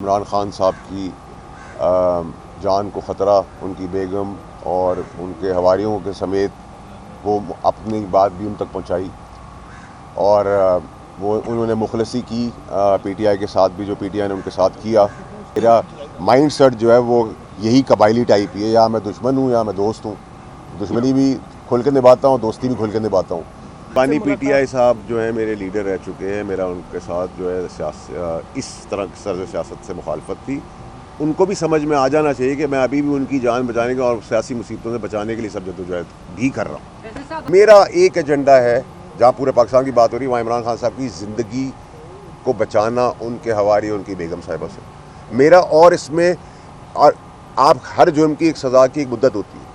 इमरान खान साहब की जान को ख़तरा, उनकी बेगम और उनके हवारियों के समेत वो अपनी बात भी उन तक पहुंचाई और वो उन्होंने मुखलसी की पीटीआई के साथ भी, जो पीटीआई ने उनके साथ किया। मेरा माइंड सेट जो है वो यही कबायली टाइप ही है, या मैं दुश्मन हूँ या मैं दोस्त हूँ। दुश्मनी भी खुल के निभाता हूँ, दोस्ती भी खुल के निभाता हूँ। पानी पीटीआई साहब जो है मेरे लीडर रह चुके हैं। मेरा उनके साथ जो है इस तरह की सर्द सियासत से मुखालफत थी। उनको भी समझ में आ जाना चाहिए कि मैं अभी भी उनकी जान बचाने का और सियासी मुसीबतों से बचाने के लिए सब जद्दोजहद भी कर रहा हूँ। मेरा एक एजेंडा है, जहाँ पूरे पाकिस्तान की बात हो रही है, वहाँ इमरान खान साहब की ज़िंदगी को बचाना, उनके हवारी, उनकी बेगम साहिबा से मेरा। और इसमें आप हर जुर्म की एक सज़ा की एक मुद्दत होती है,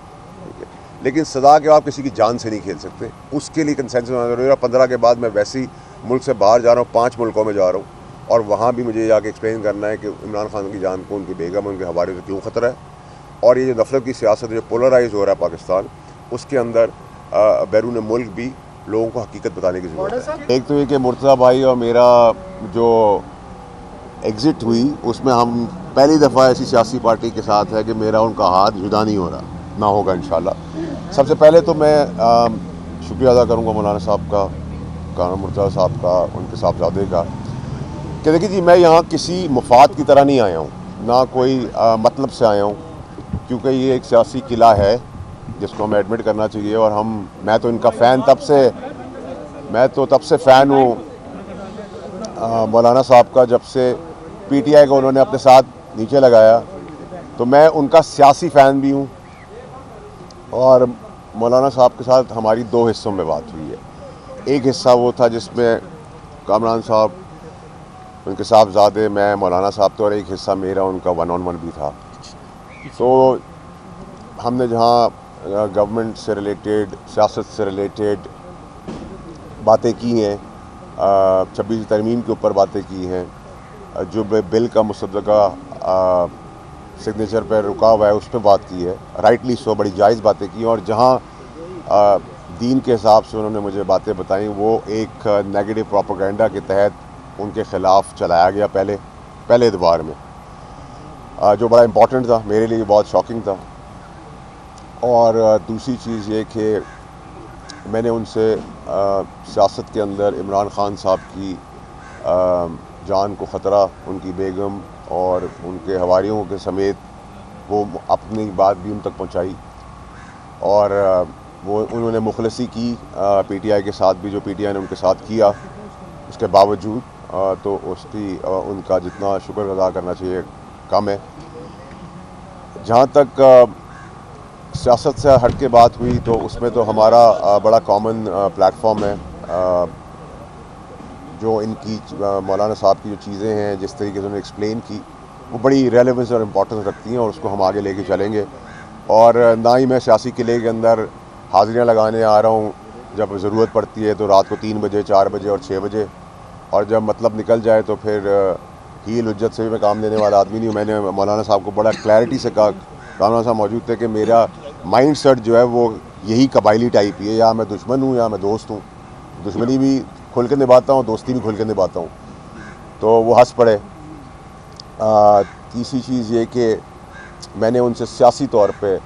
लेकिन सज़ा के आप किसी की जान से नहीं खेल सकते। उसके लिए कंसेंसस होना जरूरी है। 15 के बाद मैं वैसे ही मुल्क से बाहर जा रहा हूँ, 5 मुल्कों में जा रहा हूँ, और वहाँ भी मुझे जाके एक्सप्लेन करना है कि इमरान खान की जान को, उनकी बेगम, उनके हवाले से क्यों ख़तरा है। और ये जो नफरत की सियासत जो पोलराइज हो रहा है पाकिस्तान, उसके अंदर बैरून मुल्क भी लोगों को हकीकत बताने की ज़रूरत है। एक तो ये कि मुर्तज़ा भाई और मेरा जो एग्ज़िट हुई, उसमें हम पहली दफ़ा ऐसी सियासी पार्टी के साथ है कि मेरा उनका हाथ जुदा नहीं हो रहा, ना होगा इंशाल्लाह। सबसे पहले तो मैं शुक्रिया अदा करूँगा मौलाना साहब का, काना मुर्तज़ा साहब का, उनके साहबजादे का, कि देखिए जी, मैं यहाँ किसी मुफाद की तरह नहीं आया हूँ, ना कोई मतलब से आया हूँ, क्योंकि ये एक सियासी किला है जिसको हमें एडमिट करना चाहिए। और मैं तो इनका फ़ैन तब से फ़ैन हूँ मौलाना साहब का, जब से पीटीआई को उन्होंने अपने साथ नीचे लगाया, तो मैं उनका सियासी फ़ैन भी हूँ। और मौलाना साहब के साथ हमारी 2 हिस्सों में बात हुई है। एक हिस्सा वो था जिसमें कामरान साहब, उनके साहबजादे, मैं, मौलाना साहब थे, और एक हिस्सा मेरा उनका 1-on-1 भी था। तो हमने जहाँ गवर्नमेंट से रिलेटेड, सियासत से रिलेटेड बातें की हैं, 26 तरमीम के ऊपर बातें की हैं, जो बिल का मुसद्दका सिग्नेचर पर रुका हुआ है उस पर बात की है, राइटली सो, बड़ी जायज़ बातें की। और जहाँ दीन के हिसाब से उन्होंने मुझे बातें बताई, वो एक नेगेटिव प्रोपेगेंडा के तहत उनके ख़िलाफ़ चलाया गया पहले एतबार में, जो बड़ा इम्पॉर्टेंट था, मेरे लिए बहुत शॉकिंग था। और दूसरी चीज़ ये कि मैंने उनसे सियासत के अंदर इमरान खान साहब की जान को ख़तरा, उनकी बेगम और उनके हवारियों के समेत वो अपनी बात भी उन तक पहुंचाई। और वो उन्होंने मुखलसी की पीटीआई के साथ भी, जो पीटीआई ने उनके साथ किया। उसके बावजूद तो उनका जितना शुक्र अदा करना चाहिए कम है। जहाँ तक सियासत से हट के बात हुई, तो उसमें तो हमारा बड़ा कॉमन प्लेटफॉर्म है। जो इनकी मौलाना साहब की जो चीज़ें हैं, जिस तरीके से उन्होंने एक्सप्लेन की, वो बड़ी रेलेवेंस और इम्पोर्टेंस रखती हैं, और उसको हम आगे लेके चलेंगे। और ना ही मैं सियासी किले के अंदर हाज़िरियाँ लगाने आ रहा हूँ। जब ज़रूरत पड़ती है तो रात को 3 बजे, 4 बजे और 6 बजे, और जब मतलब निकल जाए तो फिर हील हुज्जत से भी मैं काम लेने वाला आदमी नहीं हूँ। मैंने मौलाना साहब को बड़ा क्लैरिटी से कहा, मौलाना साहब मौजूद थे, कि मेरा माइंड सेट जो है वो यही कबायली टाइप ही है, या मैं दुश्मन हूँ या मैं दोस्त हूँ। दुश्मनी भी खुल के निभाता हूँ, दोस्ती भी खुल के निभाता हूँ। तो वो हंस पड़े। तीसरी चीज़ ये कि मैंने उनसे सियासी तौर पे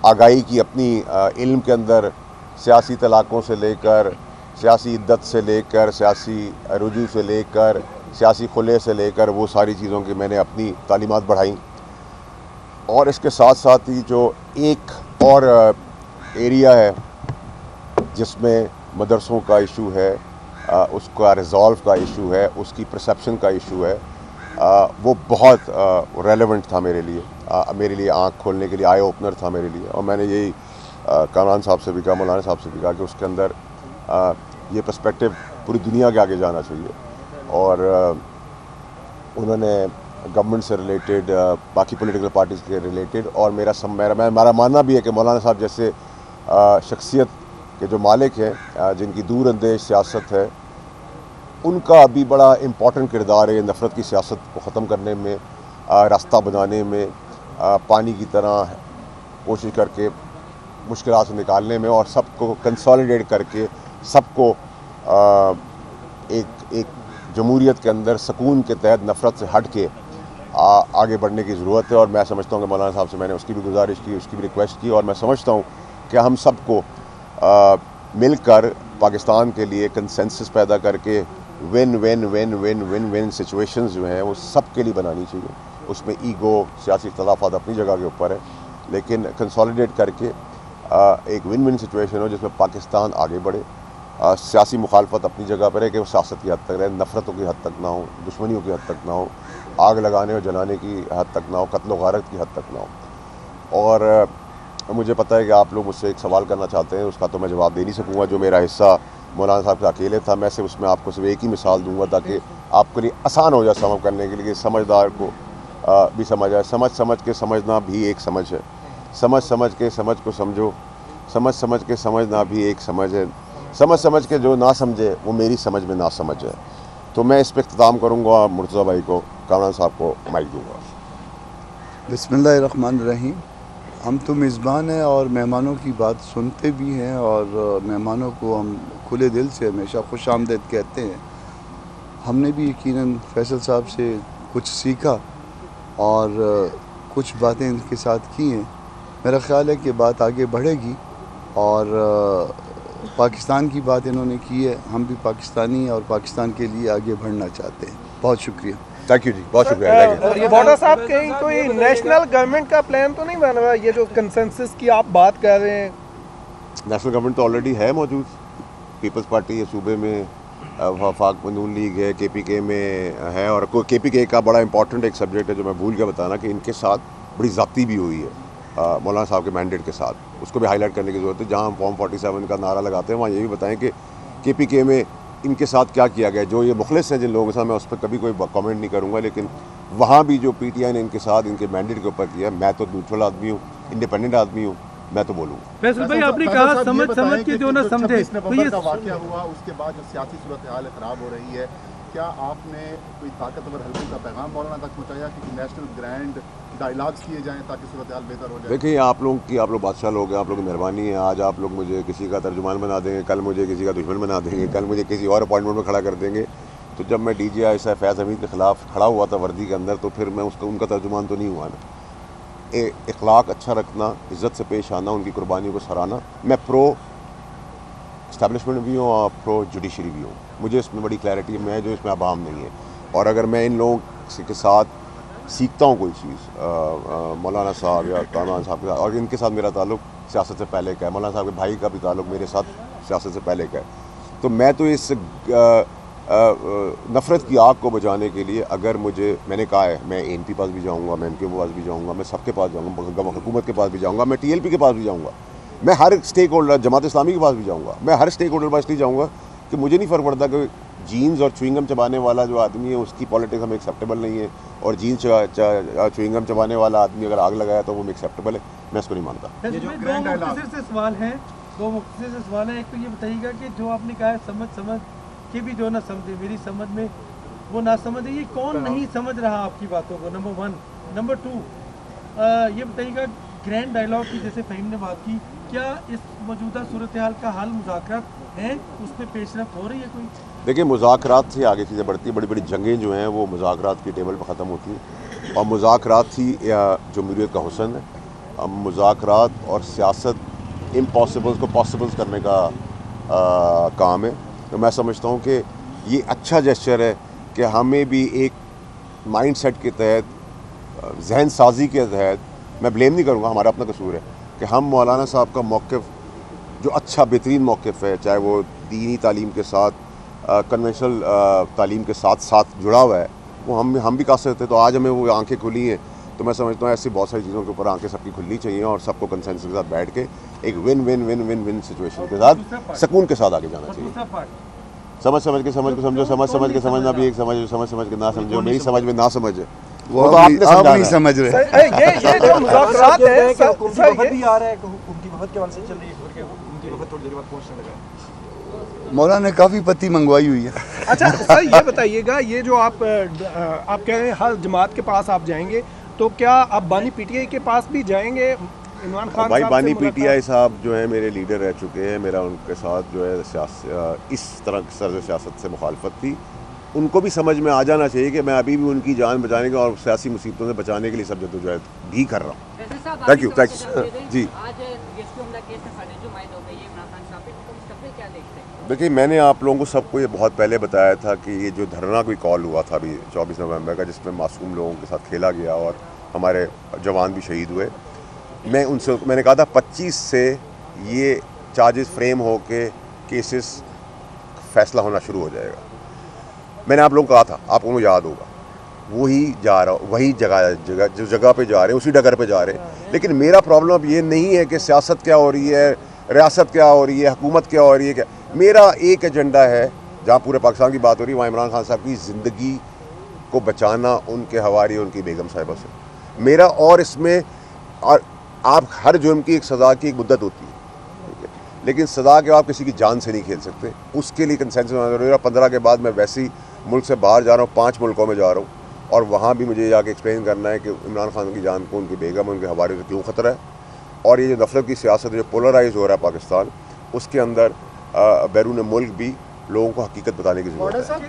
आगाही की, अपनी इल्म के अंदर सियासी तलाक़ों से लेकर, सियासी इद्दत से लेकर, सियासी रुजू से लेकर, सियासी खुले से लेकर, वो सारी चीज़ों की मैंने अपनी तालीमात बढ़ाई। और इसके साथ साथ ही जो एक और एरिया है जिसमें मदरसों का इशू है, उसका रिज़ॉल्व का इशू है, उसकी परसेप्शन का इशू है, वो बहुत रेलेवेंट था मेरे लिए आँख खोलने के लिए, आई ओपनर था मेरे लिए। और मैंने यही कामरान साहब से भी कहा, मौलाना साहब से भी कहा, कि उसके अंदर ये पर्सपेक्टिव पूरी दुनिया के आगे जाना चाहिए। और उन्होंने गवर्नमेंट से रिलेटेड, बाकी पॉलिटिकल पार्टीज़ के रिलेटेड, और मेरा मानना भी है कि मौलाना साहब जैसे शख्सियत के जो मालिक हैं, जिनकी दूर अंदेश सियासत है, उनका अभी बड़ा इम्पॉर्टेंट किरदार है नफ़रत की सियासत को ख़त्म करने में, रास्ता बनाने में, पानी की तरह कोशिश करके मुश्किलात से निकालने में, और सबको कंसोलिडेट करके सबको एक जमहूरियत के अंदर सुकून के तहत नफ़रत से हट के आगे बढ़ने की ज़रूरत है। और मैं समझता हूँ कि मौलाना साहब से मैंने उसकी भी गुजारिश की, उसकी भी रिक्वेस्ट की, और मैं समझता हूँ कि हम सबको मिलकर पाकिस्तान के लिए कंसेंसस पैदा करके win win win win win win situations जो हैं वो सब के लिए बनानी चाहिए। उसमें ईगो, सियासी इख्तलाफात अपनी जगह के ऊपर है, लेकिन कंसोलिडेट करके एक विन विन सिचुएशन हो जिसमें पाकिस्तान आगे बढ़े। सियासी मुखालफत अपनी जगह पर है कि वो सियासत की हद तक रहे, नफ़रतों की हद तक ना हो, दुश्मनियों की हद तक ना हो, आग लगाने और जलाने की हद तक ना हो, कत्ल व गारत की हद तक ना हो। और मुझे पता है कि आप लोग मुझसे एक सवाल करना चाहते हैं, उसका तो मैं जवाब दे नहीं सकूँगा। जो मेरा हिस्सा मौलाना साहब का अकेले था, मैं सिर्फ उसमें आपको सिर्फ एक ही मिसाल दूंगा ताकि आपके लिए आसान हो जाए समझ करने के लिए। समझदार को भी समझ आए। समझ समझ के समझना भी एक समझ है। समझ समझ के समझ को समझो। समझ समझ के समझना भी एक समझ है। समझ समझ के जो ना समझे वो मेरी समझ में ना समझ है। तो मैं इस पर इख्तिताम करूँगा, मुर्तज़ा भाई को, कामरान साहब को माइक दूँगा। बिस्मिल्लाहिर्रहमानिर्रहीम। हम तो मेज़बान हैं और मेहमानों की बात सुनते भी हैं, और मेहमानों को हम खुले दिल से हमेशा खुश आमदीद कहते हैं। हमने भी यकीनन फैसल साहब से कुछ सीखा और कुछ बातें इनके साथ की हैं। मेरा ख़्याल है कि बात आगे बढ़ेगी, और पाकिस्तान की बात इन्होंने की है। हम भी पाकिस्तानी हैं और पाकिस्तान के लिए आगे बढ़ना चाहते हैं। बहुत शुक्रिया। थैंक यू जी, बहुत शुक्रिया। बॉर्डर साहब, कहीं कोई नेशनल गवर्नमेंट का प्लान तो नहीं बन रहा? ये जो कंसेंसस की आप बात कर रहे हैं, नेशनल गवर्नमेंट तो ऑलरेडी है मौजूद। पीपल्स पार्टी है सूबे में, वफाक नून लीग है, KPK में है। और KPK का बड़ा इंपॉर्टेंट एक सब्जेक्ट है जो मैं भूल गया बताना, कि इनके साथ बड़ी ज़्यादती भी हुई है मौलाना साहब के मैंडेट के साथ। उसको भी हाईलाइट करने की ज़रूरत है। जहाँ हम फॉर्म 47 का नारा लगाते हैं, वहाँ ये भी बताएं कि KPK में इनके साथ क्या किया गया। जो ये मुखलिस हैं जिन लोगों के साथ, मैं उस पर कभी कोई कमेंट नहीं करूँगा, लेकिन वहाँ भी जो PTI ने इनके साथ इनके मैंडेट के ऊपर किया, मैं तो न्यूट्रल आदमी हूँ, इंडिपेंडेंट आदमी हूँ, मैं तो बोलूँगा। फैसल भाई, आपने कहा समझ समझ के जो ना समझे, तो ये का वाक़या हुआ, उसके बाद जो सियासी सूरत हाल ख़राब हो रही है, क्या आपने कोई ताकतवर हल्के का पैगाम मौलाना तक पहुँचाया कि नेशनल ग्रैंड डायलॉग्स किए जाएँ ताकि सूरत हाल बेहतर हो जाए? देखिए, आप लोग बादशाह लोग हैं, आप लोग की मेहरबानी है। आज आप लोग मुझे किसी का तर्जुमान बना देंगे, कल मुझे किसी का दुश्मन बना देंगे, कल मुझे किसी और अपॉइंटमेंट में खड़ा कर देंगे। तो जब मैं DGI फैज़ हमीद के ख़िलाफ़ खड़ा हुआ था वर्दी के अंदर, तो फिर मैं उनका तर्जुमान तो नहीं हुआ ना। इखलाक अच्छा रखना, इज़्ज़त से पेश आना, उनकी कुर्बानियों को सराहना। मैं प्रो इस्टेब्लिशमेंट भी हूँ और प्रो जुडिशरी भी हूँ। मुझे इसमें बड़ी क्लैरिटी है, मैं जो इसमें अबाम नहीं है। और अगर मैं इन लोगों के साथ सीखता हूँ कोई चीज़, मौलाना साहब या कामरान साहब के साथ, और इनके साथ मेरा ताल्लुक़ सियासत से पहले का है, मौलाना साहब के भाई का भी ताल्लुक़ मेरे साथ सियासत से पहले का है, तो मैं तो इस नफ़रत की आग को बुझाने के लिए, अगर मैंने कहा है, मैं ANP पास भी जाऊँगा, मैं MQ के पास भी जाऊँगा, मैं सबके पास जाऊँगा, हुकूमत के पास भी जाऊँगा, मैं TLP के पास भी जाऊँगा, मैं हर स्टेक होल्डर, जमात इस्लामी के पास भी जाऊँगा, मैं हर स्टेक होल्डर के पास इसलिए जाऊँगा कि मुझे नहीं फ़र्क पड़ता कि जीन्स और च्युइंगम चबाने वाला जो आदमी है उसकी पॉलिटिक्स हमें एक्सेप्टेबल नहीं है, और जीन्स च्युइंगम चबाने वाला आदमी अगर आग लगाया तो वो एक्सेप्टेबल है। मैं इसको नहीं मानता। ये जो दो मुख्तसर से सवाल हैं, एक तो ये बताइएगा कि जो आपने कहा है समझ के भी जो ना समझे, मेरी समझ में वो ना समझे, ये कौन नहीं समझ रहा आपकी बातों को? नंबर 1। नंबर 2, ये बताइएगा, ग्रैंड डायलॉग की जैसे फ़हीम ने बात की, क्या इस मौजूदा सूरत हाल का हाल मुज़ाकरात हैं, उस पर पेशरफ हो रही है कोई? देखिए, मुज़ाकरात से आगे चीज़ें बढ़ती हैं। बड़ी बड़ी जंगें जो हैं वो मुज़ाकरात की टेबल पर ख़त्म होती हैं, और मुज़ाकरात ही जमहूरियत का हुस्न है। मुज़ाकरात और सियासत इम्पॉसिबल्स को पॉसिबल्स करने का काम है। तो मैं समझता हूँ कि ये अच्छा जेस्चर है कि हमें भी एक माइंड सेट के तहत, जहन साजी के तहत, मैं ब्लेम नहीं करूँगा, हमारा अपना कसूर है कि हम मौलाना साहब का मौक़िफ़ जो अच्छा बेहतरीन मौक़िफ़ है, चाहे वो दीनी तालीम के साथ, कन्वेंशनल तालीम के साथ जुड़ा हुआ है, वो हम भी कर सकते थे। तो आज हमें वो आंखें खुली हैं। तो मैं समझता हूँ ऐसी बहुत सारी चीज़ों के ऊपर आंखें सबकी खुलनी चाहिए, और सबको कंसेंसस के साथ बैठ के एक win win win win win situation के साथ सुकून के साथ आगे जाना चाहिए। समझ समझ के समझ को समझो, समझ के समझना भी एक समझ के ना समझो। मेरी समझ में ना समझ है, वो तो आप नहीं समझ रहे। ये जो मुज़ाकरात है, उनकी वफ़द भी आ रहा है, उनकी वफ़द के वाले से चल रही है, उनकी वफ़द थोड़ी देर बाद पहुंचने लगा है। मौलाना ने काफ़ी पत्ती मंगवाई हुई है। अच्छा सर, ये बताइएगा, ये जो आप कह रहे हैं हर जमात के पास आप जाएंगे, तो क्या आप बानी PTI के पास भी जाएंगे? इमरान खान भाई, बानी PTI साहब जो है मेरे लीडर रह चुके हैं। मेरा उनके साथ जो है इस तरह की सियासत से मुखालफत थी। उनको भी समझ में आ जाना चाहिए कि मैं अभी भी उनकी जान बचाने के और सियासी मुसीबतों से बचाने के लिए सब जद्दोजहद भी कर रहा हूँ। थैंक यू जी। देखिए, मैंने आप लोगों को सबको ये बहुत पहले बताया था कि ये जो धरना कोई कॉल हुआ था अभी 24 नवंबर का, जिसमें मासूम लोगों के साथ खेला गया और हमारे जवान भी शहीद हुए, मैंने कहा था 25 से ये चार्जेस फ्रेम होके केसेस फैसला होना शुरू हो जाएगा। मैंने आप लोगों को कहा था, आपको याद होगा, वही जा रहा, वही जो जगह पे जा रहे हैं, उसी डगर पे जा रहे हैं। लेकिन मेरा प्रॉब्लम अब ये नहीं है कि सियासत क्या हो रही है, रियासत क्या हो रही है, हुकूमत क्या हो रही है, क्या मेरा एक एजेंडा है। जहाँ पूरे पाकिस्तान की बात हो रही है, वहाँ इमरान खान साहब की ज़िंदगी को बचाना उनके हवारी, उनकी बेगम साहिबा से मेरा। और इसमें आप हर जुर्म की एक सज़ा की एक मुद्दत होती है, लेकिन सज़ा के आप किसी की जान से नहीं खेल सकते। उसके लिए कंसेंसस होना जरूरी है। 15 के बाद मैं वैसे ही मुल्क से बाहर जा रहा हूँ, 5 मुल्कों में जा रहा हूँ, और वहाँ भी मुझे जाके एक्सप्लेन करना है कि इमरान खान की जान को, उनकी बेगम, उनके हवाले से क्यों ख़तरा है। और ये जो नफरत की सियासत जो पोलराइज हो रहा है पाकिस्तान, उसके अंदर बैरून मुल्क भी लोगों को हकीकत बताने की ज़रूरत है।